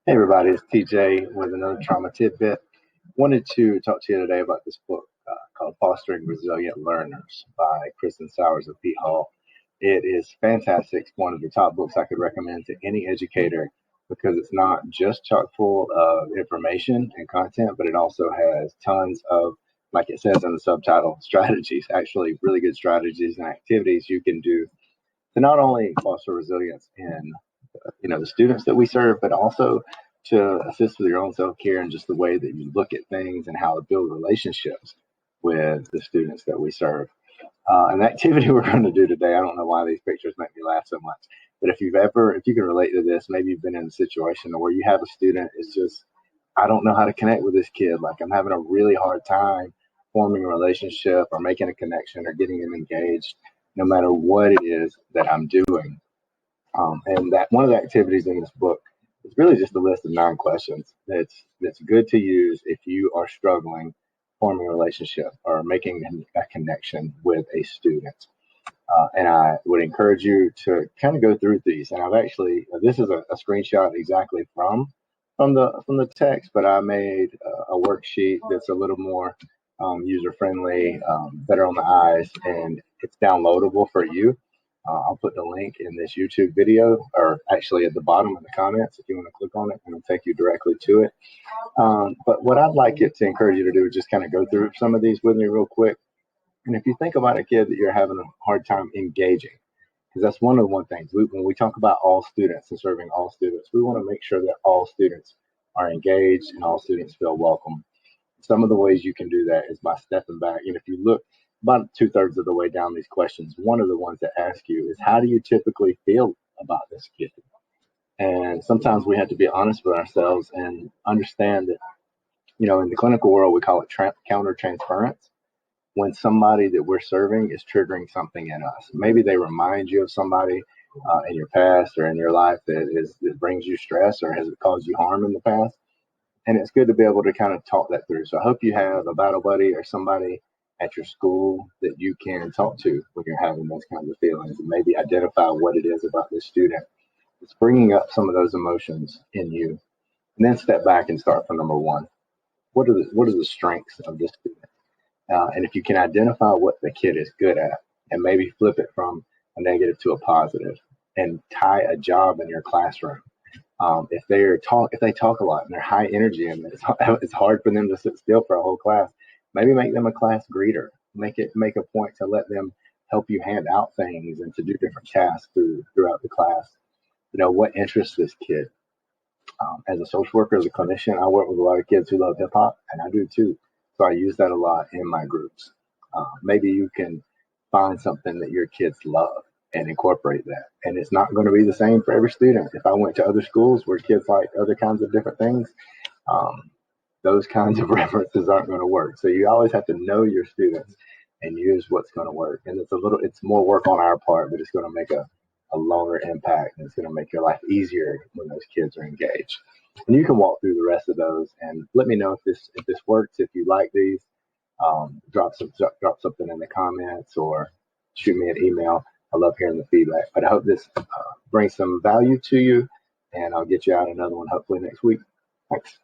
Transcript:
Hey everybody, it's TJ with another trauma tidbit. Wanted to talk to you today about this book called Fostering Resilient Learners by Kristen Sowers of Pete Hall. It is fantastic. It's one of the top books I could recommend to any educator because it's not just chock full of information and content, but it also has tons of, like it says in the subtitle, strategies, actually really good strategies and activities you can do to not only foster resilience in the students that we serve, but also to assist with your own self care and just the way that you look at things and how to build relationships with the students that we serve. An activity we're going to do today, I don't know why these pictures make me laugh so much, but if you can relate to this, maybe you've been in a situation where you have a student, it's just, I don't know how to connect with this kid. Like I'm having a really hard time forming a relationship or making a connection or getting them engaged, no matter what it is that I'm doing. And that one of the activities in this book is really just a list of 9 questions that's good to use if you are struggling forming a relationship or making a connection with a student. And I would encourage you to kind of go through these. And I've actually this is a screenshot exactly from the text, but I made a worksheet that's a little more user friendly, better on the eyes, and it's downloadable for you. I'll put the link in this YouTube video, or actually at the bottom of the comments if you want to click on it, and it'll take you directly to it. But what I'd like it to encourage you to do is just kind of go through some of these with me real quick. And if you think about a kid that you're having a hard time engaging, because that's one things when we talk about all students and serving all students, we want to make sure that all students are engaged and all students feel welcome. Some of the ways you can do that is by stepping back. And if you look about 2/3 of the way down these questions, one of the ones that ask you is, how do you typically feel about this kid? And sometimes we have to be honest with ourselves and understand that, in the clinical world, we call it counter transference. When somebody that we're serving is triggering something in us, maybe they remind you of somebody in your past or in your life that brings you stress or has caused you harm in the past. And it's good to be able to kind of talk that through. So I hope you have a battle buddy or somebody at your school that you can talk to when you're having those kinds of feelings, and maybe identify what it is about this student that's bringing up some of those emotions in you. And then step back and start from number one. What are the strengths of this student? And if you can identify what the kid is good at and maybe flip it from a negative to a positive and tie a job in your classroom. If they talk a lot and they're high energy and it's hard for them to sit still for a whole class, maybe make them a class greeter. Make a point to let them help you hand out things and to do different tasks throughout the class. What interests this kid? As a social worker, as a clinician, I work with a lot of kids who love hip hop, and I do too. So I use that a lot in my groups. Maybe you can find something that your kids love and incorporate that. And it's not going to be the same for every student. If I went to other schools where kids like other kinds of different things, um, those kinds of references aren't going to work. So you always have to know your students and use what's going to work. And it's more work on our part, but it's going to make a longer impact, and it's going to make your life easier when those kids are engaged. And you can walk through the rest of those and let me know if this works. If you like these, drop something in the comments or shoot me an email. I love hearing the feedback. But I hope this brings some value to you, and I'll get you out another one hopefully next week. Thanks.